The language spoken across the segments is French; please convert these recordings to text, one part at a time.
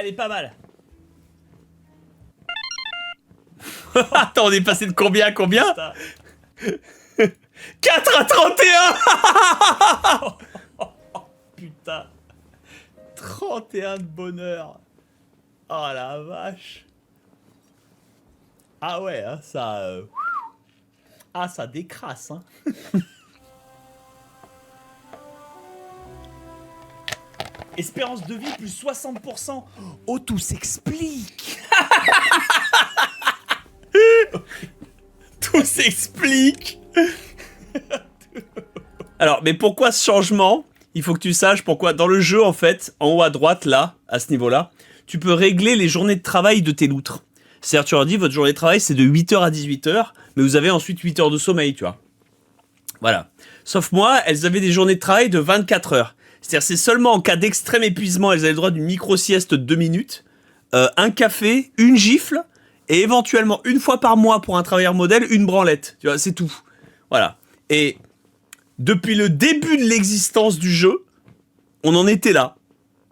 elle est pas mal. Attends, on est passé de combien à combien? Putain. 4 à 31. Putain. 31 de bonheur. Oh la vache. Ah ouais, hein, ça... Ah, ça décrasse, hein. Espérance de vie plus 60%. Oh, tout s'explique. Tout s'explique. Alors, mais pourquoi ce changement? Il faut que tu saches pourquoi. Dans le jeu, en fait, en haut à droite, là, à ce niveau-là, tu peux régler les journées de travail de tes loutres. C'est-à-dire, tu leur dis, votre journée de travail, c'est de 8h à 18h, mais vous avez ensuite 8 heures de sommeil, tu vois. Voilà. Sauf moi, elles avaient des journées de travail de 24 heures. C'est-à-dire, c'est seulement en cas d'extrême épuisement, elles avaient le droit d'une micro-sieste de 2 minutes, un café, une gifle, et éventuellement, une fois par mois, pour un travailleur modèle, une branlette. Tu vois, c'est tout. Voilà. Et depuis le début de l'existence du jeu, on en était là.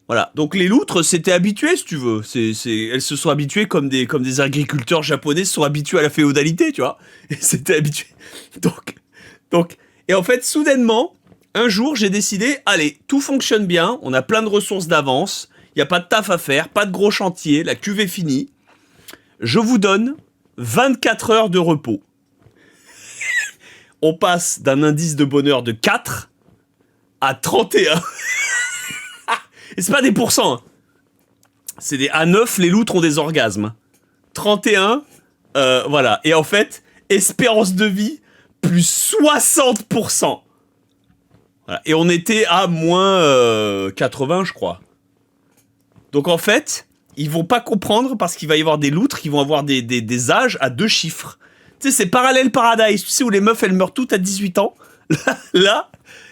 Voilà. Donc les loutres s'étaient habituées, si tu veux. Elles se sont habituées comme des agriculteurs japonais se sont habitués à la féodalité, tu vois. Et s'étaient habituées. Donc, et en fait, soudainement, un jour, j'ai décidé, allez, tout fonctionne bien, on a plein de ressources d'avance, il n'y a pas de taf à faire, pas de gros chantier, la cuve est finie. Je vous donne 24 heures de repos. On passe d'un indice de bonheur de 4 à 31. Et c'est pas des pourcents. Hein. C'est des à 9, les loutres ont des orgasmes. 31, voilà. Et en fait, espérance de vie plus 60%. Voilà. Et on était à moins 80, je crois. Donc en fait, ils vont pas comprendre parce qu'il va y avoir des loutres qui vont avoir des âges à 2 chiffres. Tu sais, c'est Parallel Paradise, tu sais, où les meufs, elles meurent toutes à 18 ans. Là,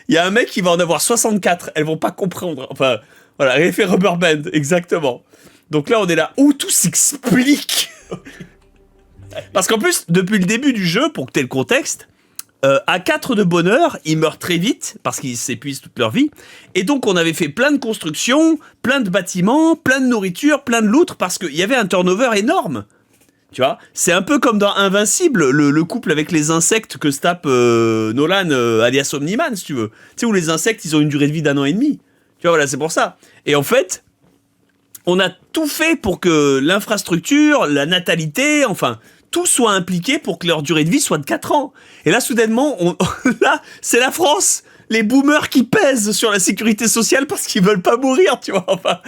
il y a un mec qui va en avoir 64. Elles vont pas comprendre. Enfin, voilà, l'effet Rubber Band, exactement. Donc là, on est là. Où tout s'explique. Parce qu'en plus, depuis le début du jeu, pour que tu aies le contexte, à 4 de bonheur, ils meurent très vite parce qu'ils s'épuisent toute leur vie. Et donc, on avait fait plein de constructions, plein de bâtiments, plein de nourriture, plein de loutres parce qu'il y avait un turnover énorme. Tu vois, c'est un peu comme dans Invincible, le couple avec les insectes que se tape Nolan, alias Omniman, si tu veux. Tu sais, où les insectes, ils ont une durée de vie d'1 an et demi. Tu vois, voilà, c'est pour ça. Et en fait, on a tout fait pour que l'infrastructure, la natalité, enfin, tout soit impliqué pour que leur durée de vie soit de 4 ans. Et là, soudainement, là, c'est la France. Les boomers qui pèsent sur la sécurité sociale parce qu'ils veulent pas mourir, tu vois, enfin.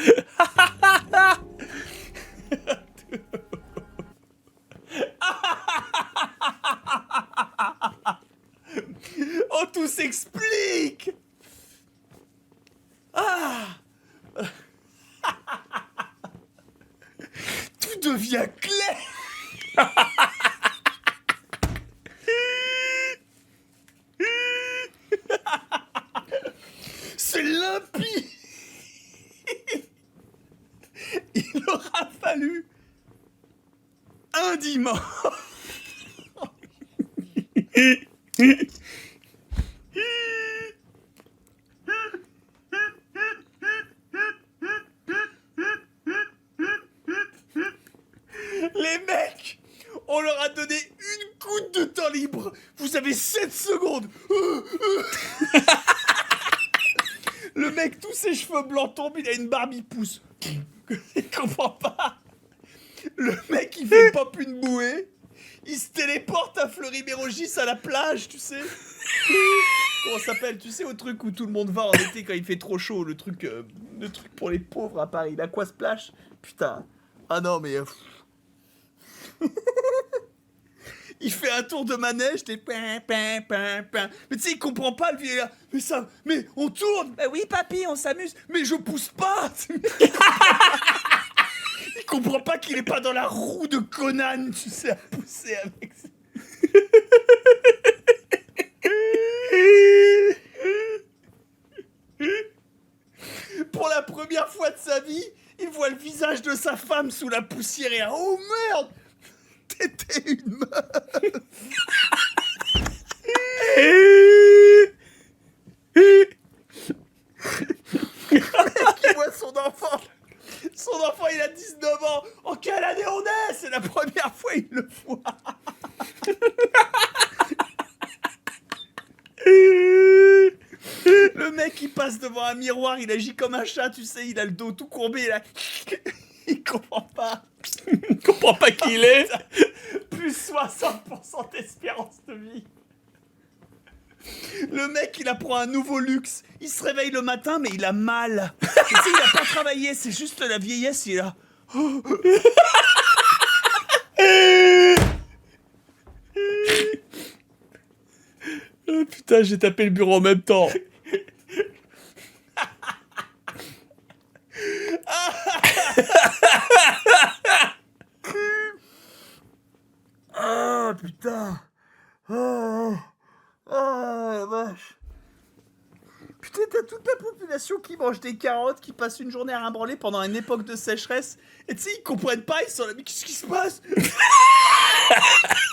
Oh, tout s'explique. Ah. Tout devient clair. C'est limpide. Il aura fallu un dimanche. Les mecs, on leur a donné une goutte de temps libre. Vous avez 7 secondes. Le mec, tous ses cheveux blancs tombent, il a une barbe, il pousse. Il comprend pas. Le mec, il fait pop une bouée. Il se téléporte à Fleury-Mérogis à la plage, tu sais. Comment ça s'appelle? Tu sais, au truc où tout le monde va en été quand il fait trop chaud. Le truc pour les pauvres à Paris. L'Aquasplash. Putain. Ah non, mais... Il fait un tour de manège, t'es pin. Mais tu sais, il comprend pas, le vieux là. Mais on tourne. Bah oui, papy, on s'amuse. Mais je pousse pas. Il comprend pas qu'il est pas dans la roue de Conan, tu sais, à pousser avec. Pour la première fois de sa vie, il voit le visage de sa femme sous la poussière et oh merde, t'étais une meuf. Le mec qui voit son enfant Son enfant, il a 19 ans. En quelle année on est? C'est la première fois il le voit. Le mec, il passe devant un miroir, il agit comme un chat, tu sais, il a le dos tout courbé, il comprend pas. Il comprend pas qui il est. Plus 60% d'espérance de vie. Le mec, il apprend un nouveau luxe. Il se réveille le matin, mais il a mal. Tu sais, il a pas travaillé, c'est juste la vieillesse, il est là. Oh, putain, j'ai tapé le bureau en même temps. Ah, putain. Oh, la vache. Putain, t'as toute la population qui mange des carottes, qui passe une journée à rimbrandler pendant une époque de sécheresse. Et tu sais, ils comprennent pas, ils sont là, mais qu'est-ce qui se passe?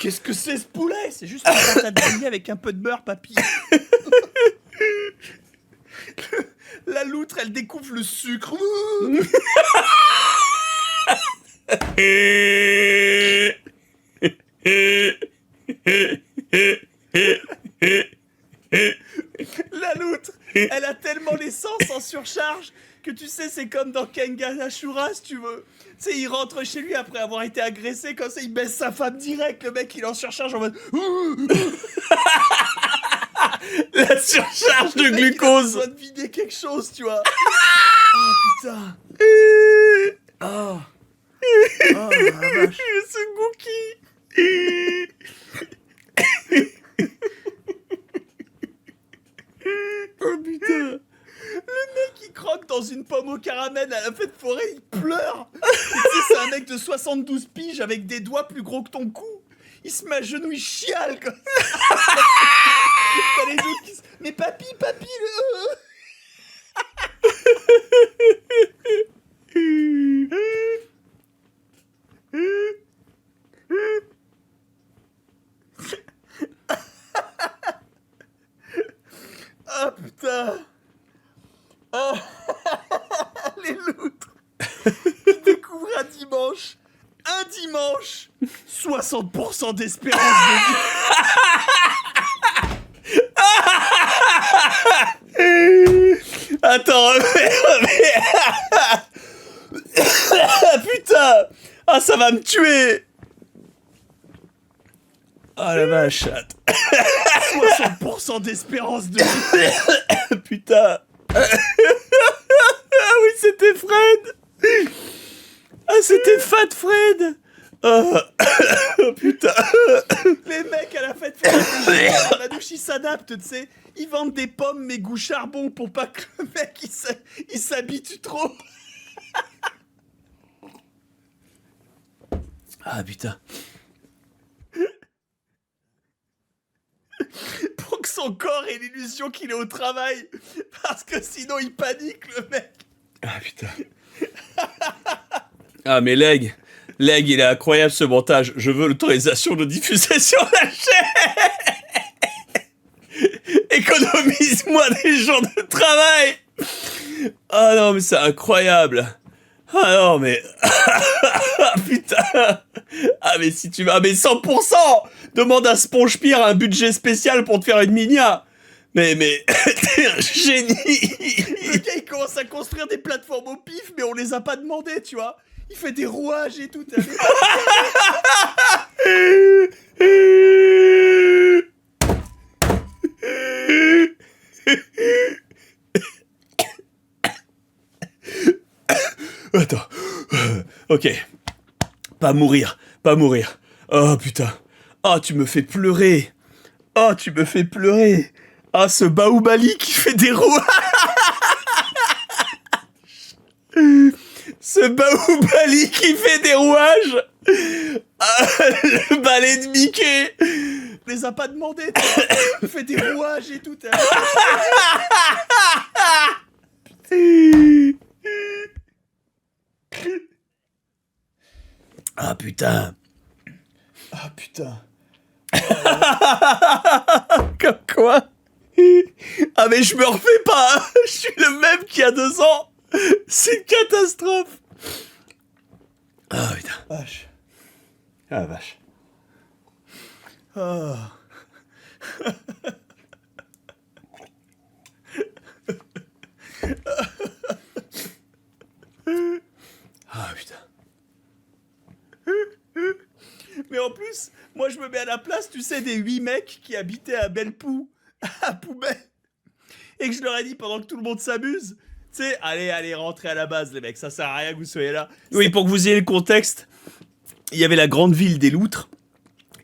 Qu'est-ce que c'est ce poulet? C'est juste une patate grillée avec un peu de beurre, papy. La loutre, elle découvre le sucre. La loutre, elle a tellement l'essence en surcharge que tu sais, c'est comme dans Kengan Ashura, si tu veux. Tu sais, il rentre chez lui après avoir été agressé, comme ça, il baisse sa femme direct. Le mec, il est en surcharge en mode. La surcharge de Il a glucose. besoin de vider quelque chose, tu vois. Oh putain. Oh. Oh la vache. Ce Gookie. Oh putain. Le mec, il croque dans une pomme au caramel à la fête forêt, il pleure. Et tu sais, c'est un mec de 72 piges avec des doigts plus gros que ton cou. Il se met à genoux, il chiale comme ça. T'as les autres qui se... Mais papy, le... Ah putain. Ah. Les loutres. Ils découvrent un dimanche. 60% d'espérance de vie. Attends, putain. Ah, ça va me tuer. Ah la vache. 60% d'espérance de vie. Putain. Ah oui, c'était Fred. Ah, c'était Fat Fred. Oh, oh putain. Les mecs à la fête forêt, la douche, ils s'adaptent, tu sais. Ils vendent des pommes mais goût charbon pour pas que le mec il s'habitue trop. Ah putain. Pour que son corps ait l'illusion qu'il est au travail. Parce que sinon il panique, le mec. Ah putain. Ah mais Leg, il est incroyable ce montage. Je veux l'autorisation de diffuser sur la chaîne. Économise-moi des jours de travail. Ah non mais c'est incroyable. Ah non mais... Ah putain. Ah mais si tu veux... Ah mais 100%. Demande à SpongePierre un budget spécial pour te faire une minia. Mais t'es un génie. Le gars il commence à construire des plateformes au pif mais on les a pas demandé, tu vois. Il fait des rouages et tout. Attends. Ok. Pas mourir. Oh putain. Oh, tu me fais pleurer. Oh, tu me fais pleurer. Ah, ce Baoubali qui fait des rouages. Ce Baoubali qui fait des rouages. Ah, le balai de Mickey. On les a pas demandé, tu vois. Il fait des rouages et tout. Ah putain. Ah putain. Comme quoi. Ah mais je me refais pas. Je suis le même qu'il y a 2 ans. C'est une catastrophe. Ah putain. Vache. Ah vache. Ah. Ah putain. Mais en plus, moi je me mets à la place, tu sais, des 8 mecs qui habitaient à Belle-Poux, à Poubelle, et que je leur ai dit pendant que tout le monde s'amuse, tu sais, allez, rentrez à la base les mecs, ça sert à rien que vous soyez là. Oui, pour que vous ayez le contexte, il y avait la grande ville des Loutres,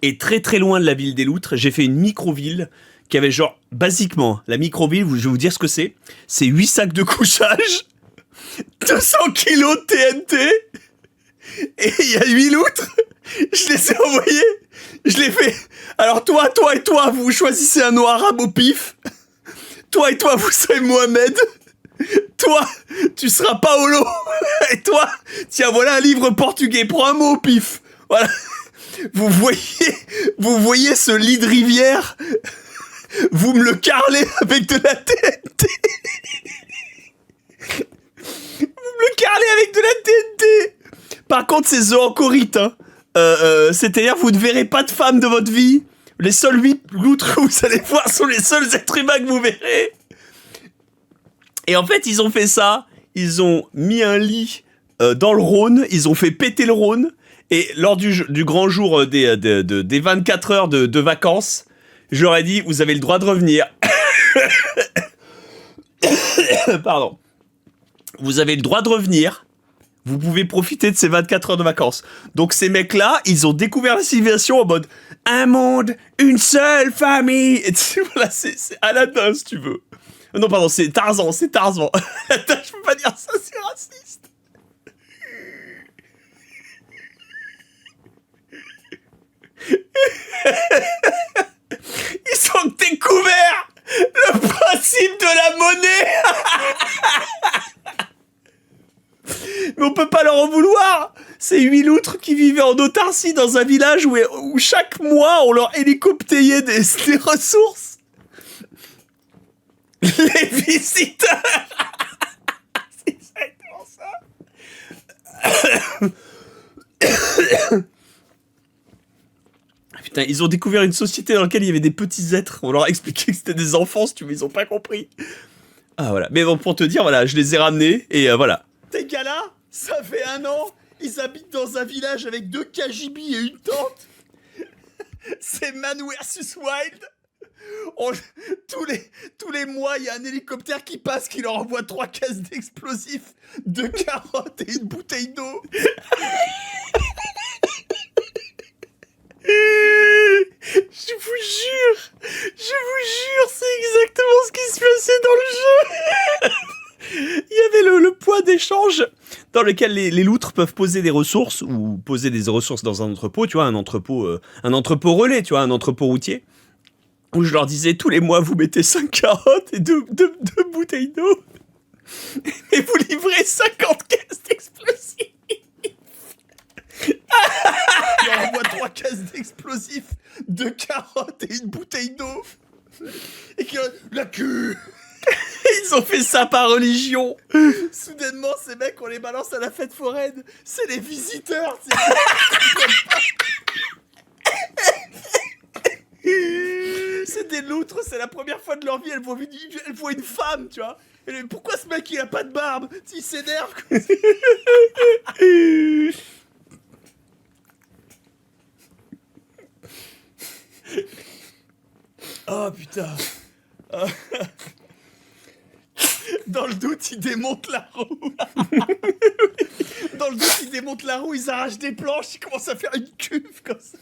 et très très loin de la ville des Loutres, j'ai fait une micro-ville qui avait genre, basiquement, la micro-ville, je vais vous dire ce que c'est 8 sacs de couchage, 200 kilos de TNT, et il y a 8 loutres, je les ai envoyés, je les fais, alors toi et toi, vous choisissez un nom arabe au pif, toi et toi, vous serez Mohamed, toi, tu seras Paolo, et toi, tiens, voilà un livre portugais, prends un mot au pif, voilà. Vous voyez ce lit de rivière, vous me le carrelez avec de la TNT. Vous me le carrelez avec de la TNT. Par contre, c'est zoanchorite, hein. C'est-à-dire, vous ne verrez pas de femme de votre vie. Les seuls 8 loutres que vous allez voir sont les seuls êtres humains que vous verrez. Et en fait, ils ont fait ça. Ils ont mis un lit dans le Rhône. Ils ont fait péter le Rhône. Et lors du grand jour des 24 heures de vacances, je leur ai dit, vous avez le droit de revenir. Pardon. Vous avez le droit de revenir. Vous pouvez profiter de ces 24 heures de vacances. Donc ces mecs-là, ils ont découvert la civilisation en mode un monde, une seule famille. Et voilà, c'est Aladdin si tu veux. Non pardon, c'est Tarzan. Attends, je peux pas dire ça, c'est raciste. Ils ont découvert le principe de la monnaie. Mais on peut pas leur en vouloir. C'est 8 loutres qui vivaient en autarcie dans un village où chaque mois on leur hélicoptérait des ressources. Les visiteurs. C'est exactement ça. Putain, ils ont découvert une société dans laquelle il y avait des petits êtres. On leur a expliqué que c'était des enfants, si tu veux, ils ont pas compris. Ah voilà. Mais bon, pour te dire, voilà, je les ai ramenés et voilà. Ces gars-là, ça fait 1 an, ils habitent dans un village avec 2 KGB et une tente. C'est Man vs Wild. Tous les mois, il y a un hélicoptère qui passe qui leur envoie 3 caisses d'explosifs, 2 carottes et une bouteille d'eau. Je vous jure, c'est exactement ce qui se passait dans le jeu. Il y avait le point d'échange dans lequel les loutres peuvent poser des ressources ou poser des ressources dans un entrepôt, tu vois, un entrepôt relais, tu vois, un entrepôt routier. Où je leur disais, tous les mois, vous mettez 5 carottes et 2 bouteilles d'eau. Et vous livrez 50 caisses d'explosifs. Il envoie 3 caisses d'explosifs, 2 carottes et une bouteille d'eau. Et qui la queue. Ils ont fait ça par religion. Soudainement, ces mecs, on les balance à la fête foraine. C'est les visiteurs. C'est des loutres, c'est la première fois de leur vie, elles voient une femme, tu vois. Et pourquoi ce mec il a pas de barbe? Il s'énerve. Oh putain. Dans le doute, ils démontent la roue. Dans le doute, ils démontent la roue, ils arrachent des planches, ils commencent à faire une cuve comme ça.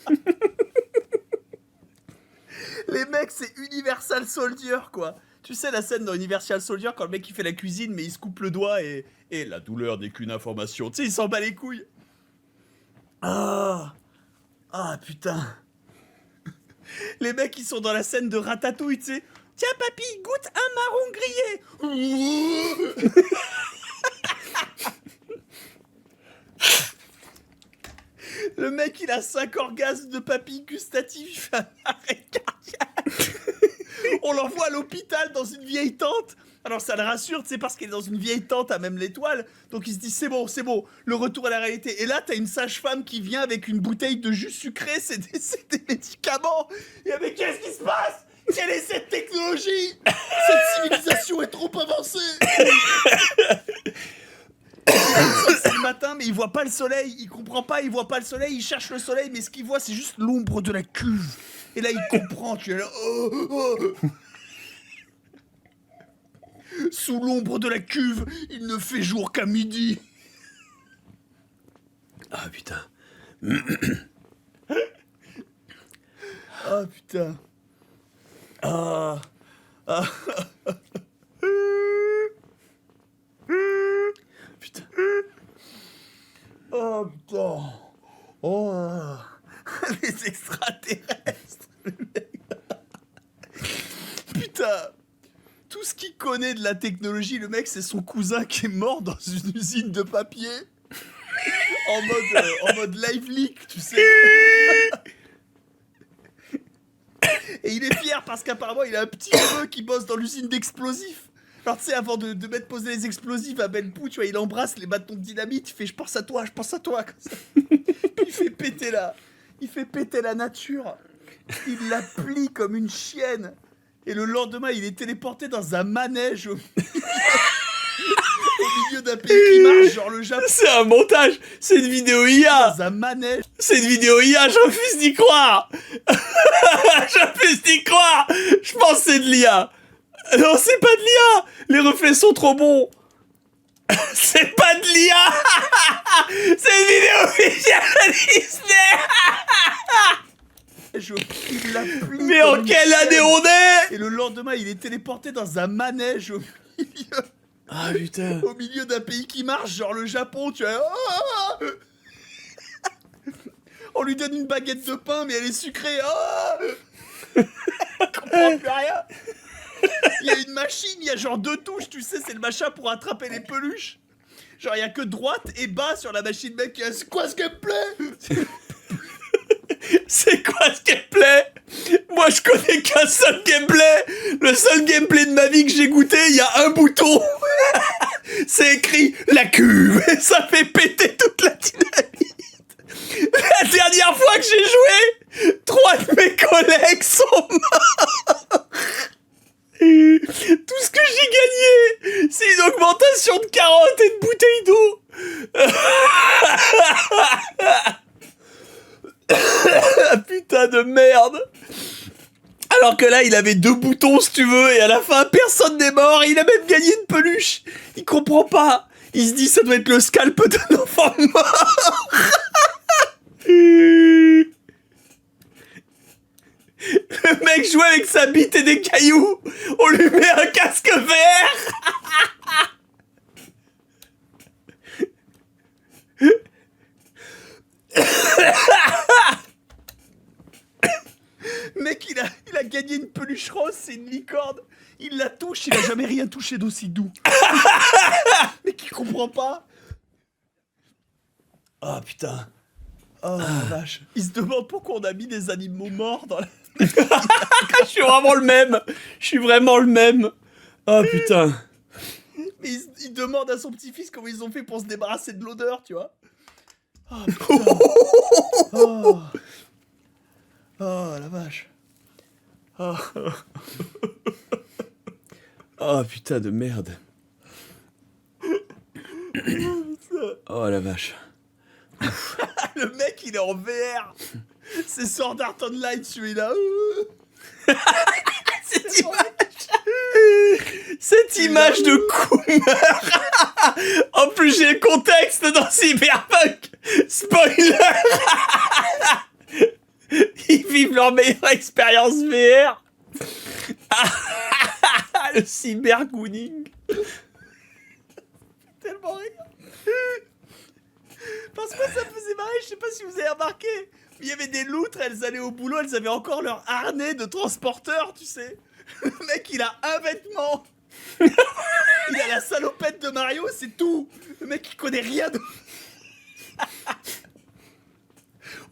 Les mecs, c'est Universal Soldier, quoi. Tu sais la scène dans Universal Soldier quand le mec il fait la cuisine mais il se coupe le doigt et la douleur n'est qu'une information. Tu sais, il s'en bat les couilles. Ah putain. Les mecs ils sont dans la scène de Ratatouille, tu sais. Tiens papy, goûte un marron grillé. Le mec il a 5 orgasmes de papilles gustatives, il fait un arrêt cardiaque. On l'envoie à l'hôpital dans une vieille tente. Alors ça le rassure, tu sais, parce qu'il est dans une vieille tente à même l'étoile. Donc il se dit c'est bon, le retour à la réalité. Et là, t'as une sage-femme qui vient avec une bouteille de jus sucré, c'est des médicaments. Et avec qu'est-ce qui se passe? Quelle est cette technologie? Cette civilisation est trop avancée. C'est le matin, mais il voit pas le soleil. Il comprend pas, il voit pas le soleil. Il cherche le soleil, mais ce qu'il voit, c'est juste l'ombre de la cuve. Et là, il comprend. Tu es là. Sous l'ombre de la cuve, il ne fait jour qu'à midi. Ah putain. Ah putain. Ah. Putain. Oh putain. Oh. Les extraterrestres. Putain. Tout ce qu'il connaît de la technologie, le mec, c'est son cousin qui est mort dans une usine de papier. En mode live leak, tu sais. Et il est fier parce qu'apparemment, il a un petit neveu qui bosse dans l'usine d'explosifs. Alors, tu sais, avant de mettre poser les explosifs à Ben Pou, tu vois, il embrasse les bâtons de dynamite, il fait « je pense à toi », comme ça. Puis il fait péter la nature. Il la plie comme une chienne. Et le lendemain, il est téléporté dans un manège au milieu d'un pays qui marche, genre le Japon. C'est un montage. C'est une vidéo IA. Dans un manège. C'est une vidéo IA, je refuse d'y croire. Je refuse d'y croire. Je pense que c'est de l'IA. Non, c'est pas de l'IA. Les reflets sont trop bons. C'est pas de l'IA. C'est une vidéo officielle de Disney. Il la plie. Mais en quelle année on est? Et le lendemain, il est téléporté dans un manège Ah putain. au milieu d'un pays qui marche, genre le Japon, tu vois. On lui donne une baguette de pain, mais elle est sucrée. Il comprend plus rien. Il y a une machine, il y a genre 2 touches, tu sais, c'est le machin pour attraper les peluches. Genre, il y a que droite et bas sur la machine, mec. C'est quoi ce gameplay? C'est quoi ce gameplay? Moi je connais qu'un seul gameplay. Le seul gameplay de ma vie que j'ai goûté, il y a un bouton. C'est écrit la cuve et ça fait péter toute la dynamite. La dernière fois que j'ai joué, 3 de mes collègues sont morts. Tout ce que j'ai gagné, c'est une augmentation de carottes et de bouteilles d'eau. Putain de merde. Alors que là, il avait 2 boutons, si tu veux, et à la fin, personne n'est mort, et il a même gagné une peluche. Il comprend pas. Il se dit, ça doit être le scalp d'un enfant mort. Le mec joue avec sa bite et des cailloux. On lui met un casque vert. Mec, il a gagné une peluche rose, c'est une licorne. Il la touche, il a jamais rien touché d'aussi doux. Mais qui comprend pas. Oh putain. Oh la vache. Il se demande pourquoi on a mis des animaux morts dans la... Je suis vraiment le même. Je suis vraiment le même. Oh putain. Mais il demande à son petit-fils comment ils ont fait pour se débarrasser de l'odeur, tu vois. Oh putain. Oh. Oh la vache. Oh. Oh putain de merde. Oh la vache. Le mec il est en VR. C'est Sword Art Online celui-là. Cette image de Coomer. En plus j'ai le contexte dans Cyberpunk. Spoiler. Ils vivent leur meilleure expérience VR. Le cybergooning. Tellement rire. Parce que moi, ça me faisait marrer, je sais pas si vous avez remarqué. Mais il y avait des loutres, elles allaient au boulot, elles avaient encore leur harnais de transporteur, tu sais. Le mec, il a un vêtement. Il a la salopette de Mario, c'est tout. Le mec, il connaît rien de...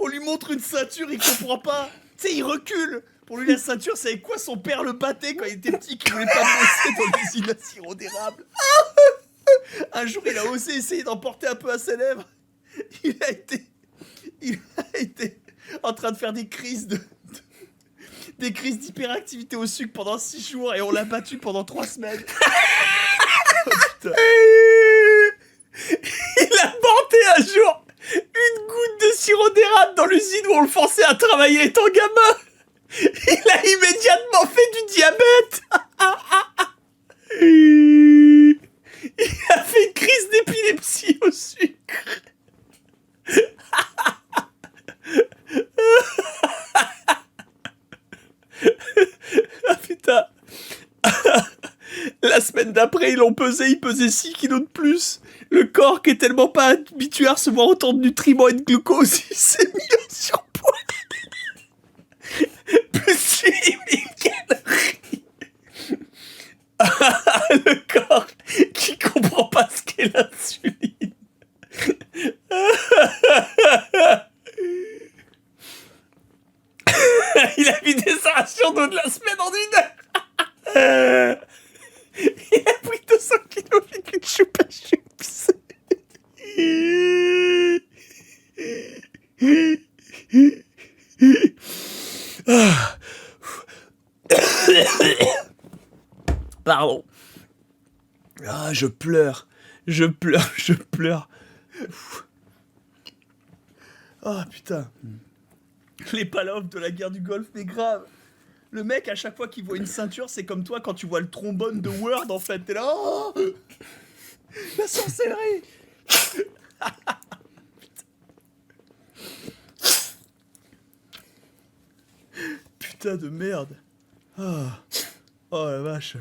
On lui montre une ceinture, il comprend pas. Tu sais, il recule. Pour lui, la ceinture, c'est avec quoi son père le battait quand il était petit, qu'il voulait pas bosser dans l'usine à sirop d'érable. Un jour, il a osé essayer d'en porter un peu à ses lèvres. Il a été en train de faire des crises d'hyperactivité au sucre pendant 6 jours et on l'a battu pendant 3 semaines. Oh, putain. Il a porté un jour une goutte de sirop d'érable dans l'usine où on le forçait à travailler étant gamin. Il a immédiatement fait du diabète. Il a fait une crise d'épilepsie au sucre. Ah putain. La semaine d'après, ils l'ont pesé, il pesait 6 kilos de plus. Le corps qui est tellement pas habitué à recevoir autant de nutriments et de glucose, il s'est mis en surpoids. Plus 8000 calories. Le corps qui comprend pas ce qu'est l'insuline. Il a vidé sa ration d'eau de la semaine en 1 heure. Il a pris 200 kilos avec une choupa chups. Pardon. Ah, je pleure. Je pleure. Oh putain. Les palopes de la guerre du Golfe, mais grave. Le mec, à chaque fois qu'il voit une ceinture, c'est comme toi quand tu vois le trombone de Word, en fait. T'es là, oh, la sorcellerie. Putain de merde. Oh. Oh la vache.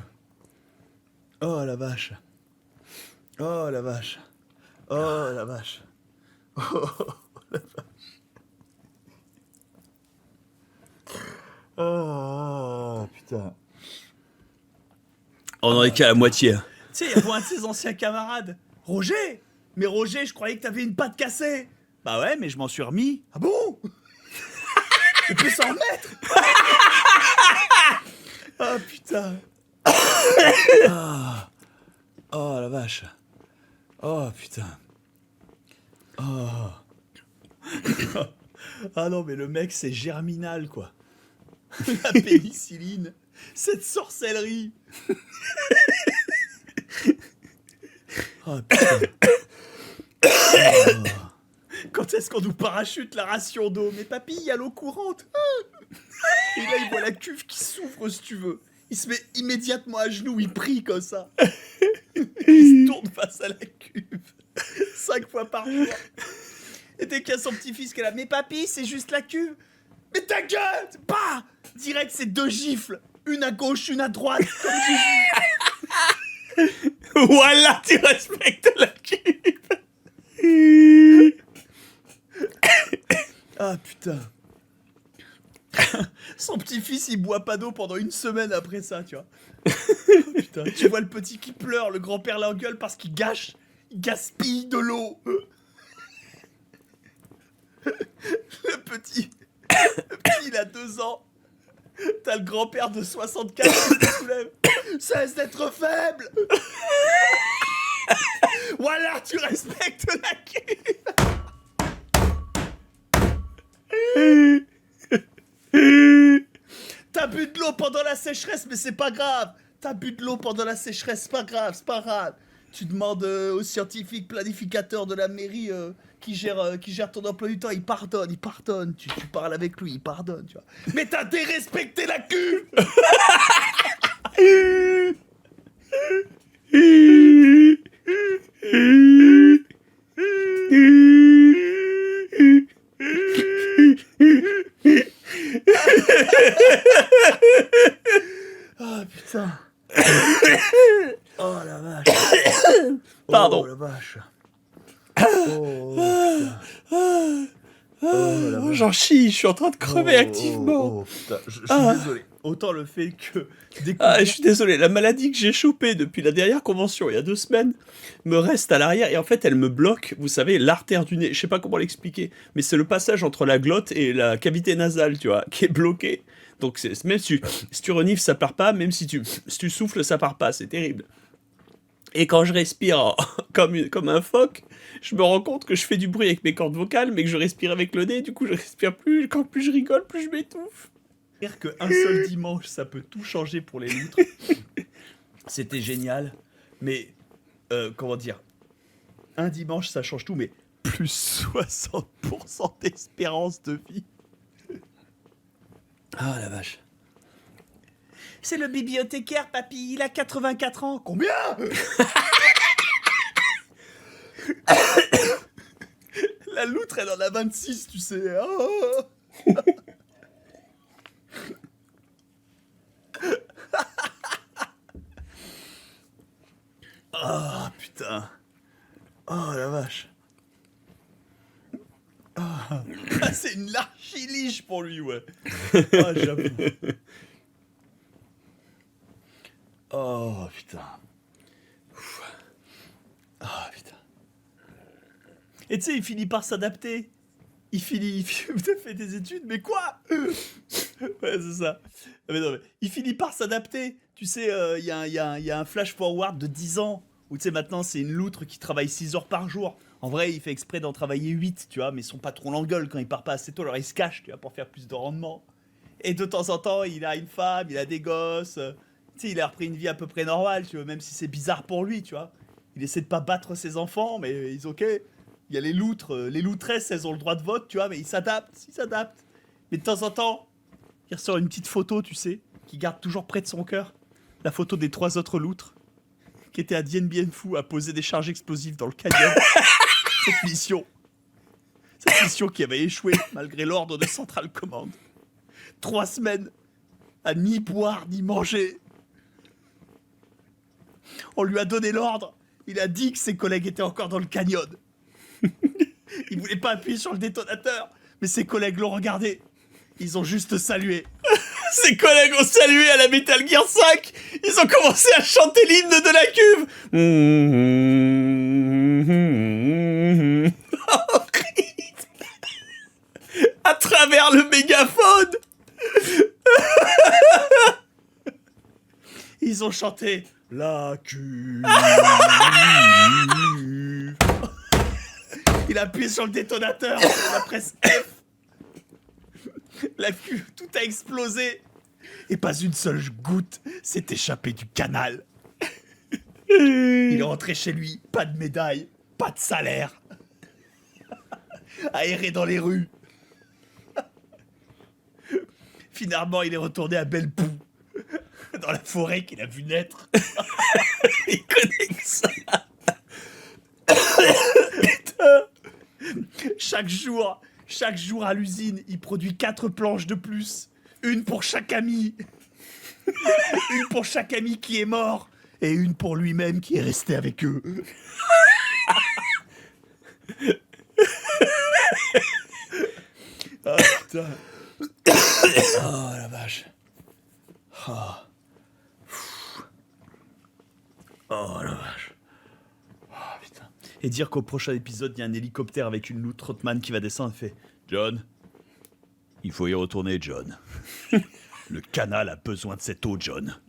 Oh la vache. Oh la vache. Oh la vache. Oh la vache. Oh putain. On en est qu'à la moitié. Tu sais, il y a un de ses anciens camarades. Roger. Mais Roger, je croyais que t'avais une patte cassée. Bah ouais, mais je m'en suis remis. Ah bon? On peut s'en remettre. Oh putain. Ah. Oh la vache. Oh putain. Oh. Ah non, mais le mec, c'est Germinal, quoi. La pénicilline. Cette sorcellerie. Oh putain. Oh. Quand est-ce qu'on nous parachute la ration d'eau? Mais papy, il y a l'eau courante. Et là, il voit la cuve qui s'ouvre, si tu veux. Il se met immédiatement à genoux, il prie comme ça. Il se tourne face à la cuve. 5 fois par jour. Et dès qu'il y a son petit-fils qui est là, mais papy, c'est juste la cuve. Mais ta gueule! Bah! Direct, c'est 2 gifles. Une à gauche, une à droite. Comme Voilà, tu respectes la cuve. Ah putain. Son petit-fils, il boit pas d'eau pendant 1 semaine après ça, tu vois. Oh, putain. Tu vois le petit qui pleure, le grand-père l'engueule parce qu'il gaspille de l'eau. Le petit, il a 2 ans. T'as le grand-père de 64 qui se soulève. Cesse d'être faible. Voilà, tu respectes la cuve. T'as bu de l'eau pendant la sécheresse, mais c'est pas grave. T'as bu de l'eau pendant la sécheresse, c'est pas grave, c'est pas grave. Tu demandes au scientifique planificateur de la mairie qui gère ton emploi du temps, il pardonne. Tu parles avec lui, il pardonne, tu vois. Mais t'as dérespecté la cuve. Ah putain. Oh la vache. Pardon. Oh la vache. Oh, putain. Oh la vache. J'en chie, je suis en train de crever activement. Oh putain, je suis désolé. autant le fait que Ah, je suis désolé, la maladie que j'ai chopée depuis la dernière convention, il y a 2 semaines, me reste à l'arrière, et en fait, elle me bloque, vous savez, l'artère du nez. Je sais pas comment l'expliquer, mais c'est le passage entre la glotte et la cavité nasale, tu vois, qui est bloqué. Donc, même si tu renifles, ça part pas, même si tu souffles, ça part pas, c'est terrible. Et quand je respire comme un phoque, je me rends compte que je fais du bruit avec mes cordes vocales, mais que je respire avec le nez, du coup je respire plus, quand plus je rigole, plus je m'étouffe. dire qu'un seul dimanche, ça peut tout changer pour les loutres. C'était génial. Mais, comment dire, un dimanche, ça change tout, mais plus 60% d'espérance de vie. Ah la vache. C'est le bibliothécaire, papy, il a 84 ans. Combien? La loutre, elle en a 26, tu sais. Oh. Ah, putain. Oh, la vache. Ah, c'est une l'archiliche pour lui, ouais. Ah, j'avoue. Oh, putain. Ah, putain. Et tu sais, il finit par s'adapter. Il fait des études, mais quoi? Ouais, c'est ça. Mais non, mais il finit par s'adapter. Tu sais, il y a un flash forward de 10 ans, où tu sais, maintenant, c'est une loutre qui travaille 6 heures par jour. En vrai, il fait exprès d'en travailler 8, tu vois, mais son patron l'engueule quand il part pas assez tôt, alors il se cache, tu vois, pour faire plus de rendement. Et de temps en temps, il a une femme, il a des gosses. Tu sais, il a repris une vie à peu près normale, tu vois, même si c'est bizarre pour lui, tu vois. Il essaie de pas battre ses enfants, mais ils ok. Il y a les loutres, les loutresses, elles ont le droit de vote, tu vois, mais ils s'adaptent. Mais de temps en temps, il ressort une petite photo, tu sais, qui garde toujours près de son cœur. La photo des 3 autres loutres, qui étaient à Dien Bien Phu à poser des charges explosives dans le canyon. Cette mission qui avait échoué malgré l'ordre de Central Command. 3 semaines à ni boire ni manger. On lui a donné l'ordre. Il a dit que ses collègues étaient encore dans le canyon. Il voulait pas appuyer sur le détonateur, mais ses collègues l'ont regardé. Ils ont juste salué. Ses collègues ont salué à la Metal Gear 5. Ils ont commencé à chanter l'hymne de la cuve. À travers le mégaphone. Ils ont chanté la cuve. Il a appuyé sur le détonateur. La presse F. La cuve, tout a explosé. Et pas une seule goutte s'est échappée du canal. Il est rentré chez lui, pas de médaille, pas de salaire. Aéré dans les rues. Finalement, il est retourné à Belle-Poux, dans la forêt qu'il a vu naître. Il connaît que ça. Chaque jour à l'usine, il produit 4 planches de plus. Une pour chaque ami. Une pour chaque ami qui est mort. Et une pour lui-même qui est resté avec eux. Ah putain. Oh la vache. Oh, oh la vache. Oh putain. Et dire qu'au prochain épisode, il y a un hélicoptère avec une loutre Trotman qui va descendre et fait John, il faut y retourner, John. Le canal a besoin de cette eau, John.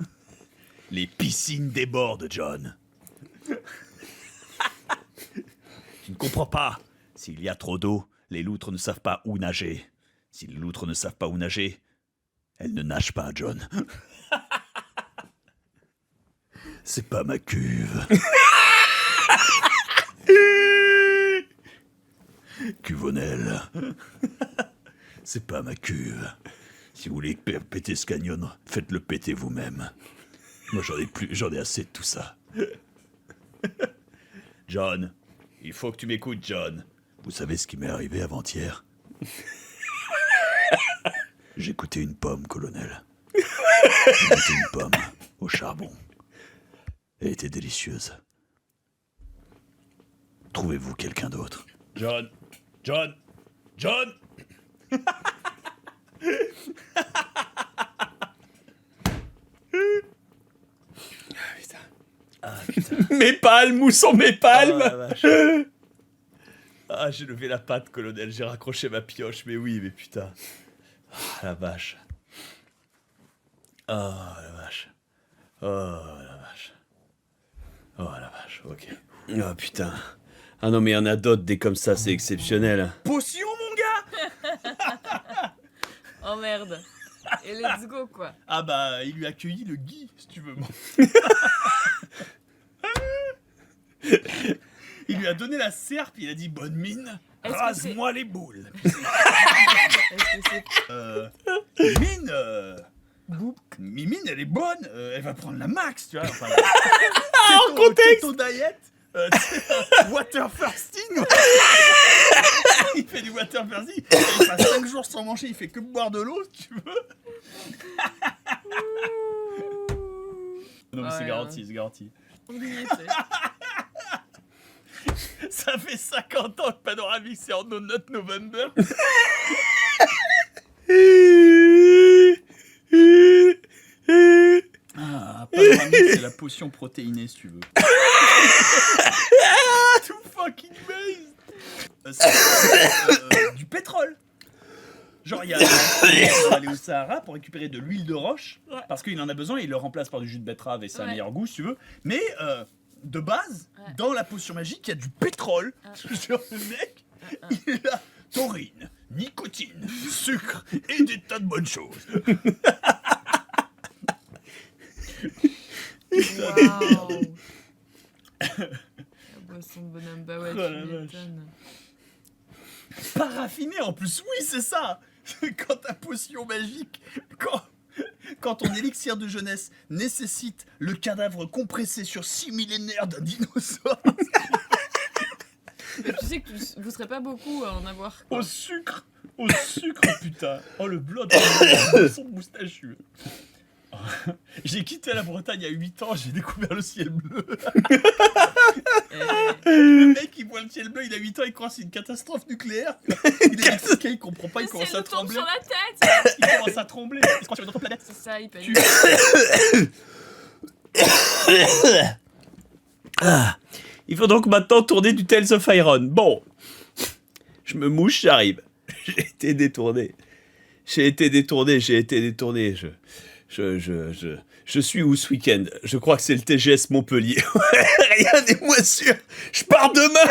Les piscines débordent, John. Tu ne comprends pas. S'il y a trop d'eau, les loutres ne savent pas où nager. Si les loutres ne savent pas où nager, elles ne nagent pas, John. C'est pas ma cuve. Cuvonnel. C'est pas ma cuve. Si vous voulez péter ce canyon, faites-le péter vous-même. Moi, j'en ai assez de tout ça. John, il faut que tu m'écoutes, John. Vous savez ce qui m'est arrivé avant-hier? J'ai goûté une pomme, colonel. J'ai goûté une pomme au charbon. Elle était délicieuse. Trouvez-vous quelqu'un d'autre? John. Mes palmes, où sont mes palmes? Ah, la vache. Ah, j'ai levé la patte, colonel, j'ai raccroché ma pioche, mais oui, mais putain. Ah, la vache. Ah, la vache. Oh, la vache. Oh, la vache, ok. Oh putain. Ah non, mais il y en a d'autres, des comme ça, c'est exceptionnel. Potion, mon gars! Oh merde. Et let's go, quoi. Ah bah, il lui a accueilli le Guy, si tu veux. Il lui a donné la serpe, il a dit bonne mine, Est-ce que rase-moi les boules. Est-ce que c'est... Mine, Mimine, elle est bonne, elle va prendre la max, tu vois. Enfin, En contexte. keto diet, water fasting. Il fait du water fasting, il passe 5 jours sans manger, il fait que boire de l'eau, si tu veux. Non mais Ouais, c'est garanti, c'est garanti. oublié, Ça fait 50 ans que Panoramix c'est en No Nut November. Ah, Panoramix c'est la potion protéinée si tu veux. Too fucking based. C'est du pétrole. Genre il y a on va aller au Sahara pour récupérer de l'huile de roche Ouais. parce qu'il en a besoin, il le remplace par du jus de betterave et c'est un Ouais. meilleur goût si tu veux. Mais de base, Ouais. dans la potion magique, il y a du pétrole. Genre le mec, il a taurine, nicotine, sucre et des tas de bonnes choses. Waouh. La boisson de bonhomme, bah ouais, Oh la tu vache. m'étonnes. Pas raffiné en plus, oui c'est ça. Quand ta potion magique, quand ton élixir de jeunesse nécessite le cadavre compressé sur 6 millénaires d'un dinosaure Mais tu sais que vous serez pas beaucoup à en avoir, quoi. au sucre, putain. Oh le blood, son moustachu. J'ai quitté la Bretagne il y a 8 ans, j'ai découvert le ciel bleu. Le mec il voit le ciel bleu, il a 8 ans, il croit que c'est une catastrophe nucléaire. Il est mexicain, il comprend pas, il Le commence ciel à nous tombe trembler. sur la tête. Il commence à trembler, il se croit sur une autre planète. C'est ça, il Tu- panique. Il faut donc maintenant tourner du Tales of Iron. Bon. Je me mouche, j'arrive. J'ai été détourné. Je suis où ce week-end? Je crois que c'est le TGS Montpellier. Rien n'est moins sûr. Je pars demain.